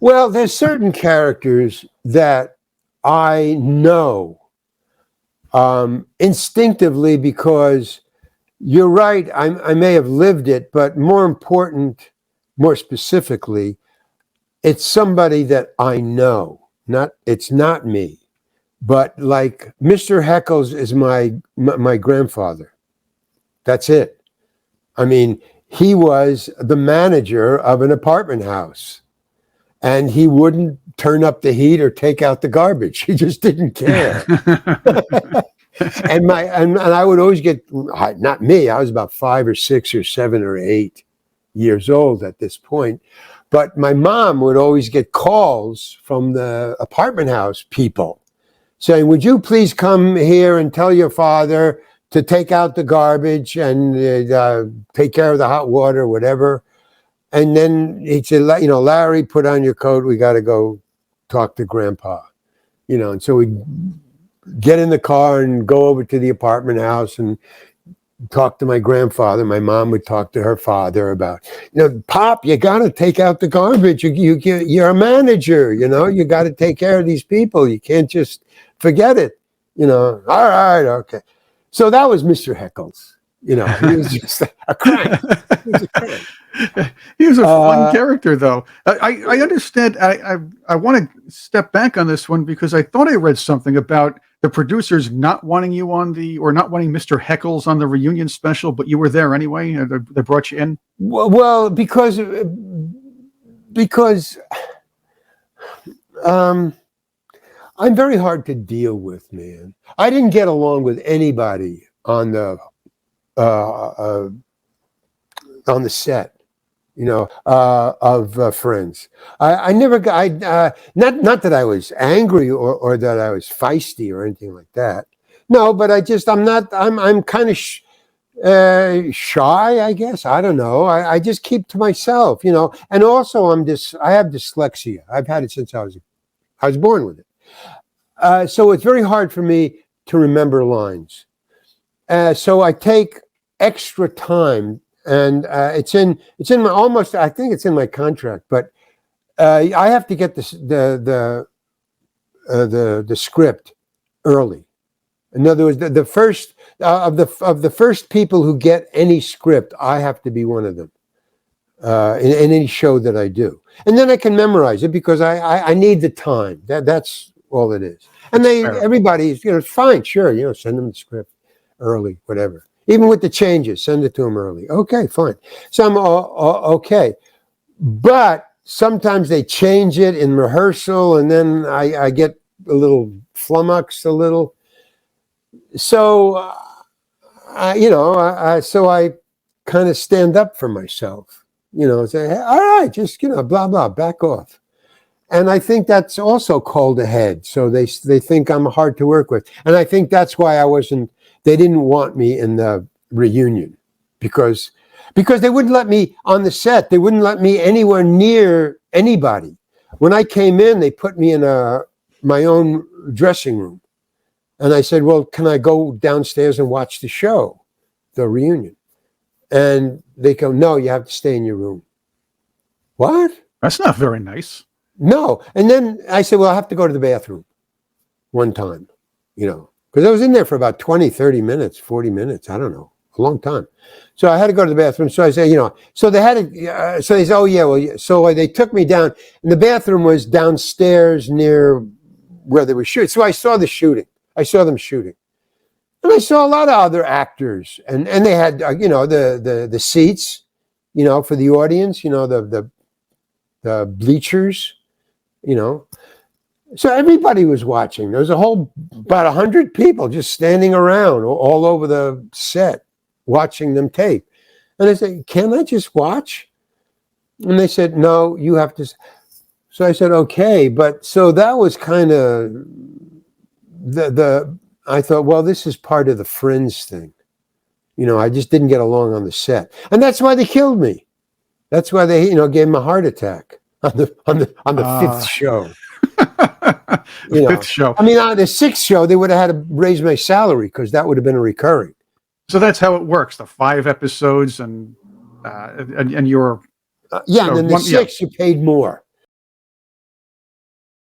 Well, there's certain characters that I know instinctively because you're right. I may have lived it, but more specifically, it's somebody that I know. It's not me, but like Mr. Heckles is my grandfather. That's it. I mean, he was the manager of an apartment house, and he wouldn't turn up the heat or take out the garbage. He just didn't care. And I would always get, not me, I was about 5 or 6 or 7 or 8 years old at this point, but my mom would always get calls from the apartment house people saying, would you please come here and tell your father to take out the garbage and take care of the hot water, whatever. And then he'd say, Larry, put on your coat. We got to go talk to Grandpa. And so we'd get in the car and go over to the apartment house and talk to my grandfather. My mom would talk to her father about, Pop, you got to take out the garbage. You're a manager, you got to take care of these people. You can't just forget it. All right, okay. So that was Mr. Heckles. He was just a crank. He was a crank. He was a fun character, though. I understand. I want to step back on this one because I thought I read something about the producers not wanting you or not wanting Mr. Heckles on the reunion special, but you were there anyway. They brought you in. Well, because I'm very hard to deal with, man. I didn't get along with anybody on the set. Of Friends. I never got, not that I was angry or that I was feisty or anything like that. No, but I'm kind of shy, I guess. I don't know. I just keep to myself, and also I have dyslexia. I've had it since I was born with it. So it's very hard for me to remember lines. So I take extra time. And it's in my almost. I think it's in my contract, but I have to get the script early. In other words, the first of the first people who get any script, I have to be one of them in any show that I do, and then I can memorize it because I need the time. That's all it is. And everybody's it's fine, sure, send them the script early, whatever. Even with the changes, send it to them early. Okay, fine. So I'm okay. But sometimes they change it in rehearsal, and then I get a little flummoxed a little. So, so I kind of stand up for myself, say, hey, all right, just, blah, blah, back off. And I think that's also called ahead. So they think I'm hard to work with. And I think that's why they didn't want me in the reunion because they wouldn't let me on the set. They wouldn't let me anywhere near anybody. When I came in, they put me in my own dressing room. And I said, well, can I go downstairs and watch the show, the reunion? And they go, no, you have to stay in your room. What? That's not very nice. No. And then I said, well, I have to go to the bathroom one time, because I was in there for about 20, 30 minutes, 40 minutes. I don't know, a long time. So I had to go to the bathroom. So I said, so they had to, so they said, oh, yeah, well, so they took me down. And the bathroom was downstairs near where they were shooting. So I saw the shooting. I saw them shooting. And I saw a lot of other actors. And they had, the seats, for the audience, the bleachers, So everybody was watching. There was about 100 people just standing around all over the set watching them tape. And I said, can I just watch? And they said, no, you have to. So I said, okay. But so that was kind of I thought, well, this is part of the Friends thing. I just didn't get along on the set. And that's why they killed me. That's why they, gave him a heart attack on the fifth show. Fifth show. I mean, on the sixth show, they would have had to raise my salary because that would have been a recurring. So that's how it works. The 5 episodes and you're and then the sixth you paid more.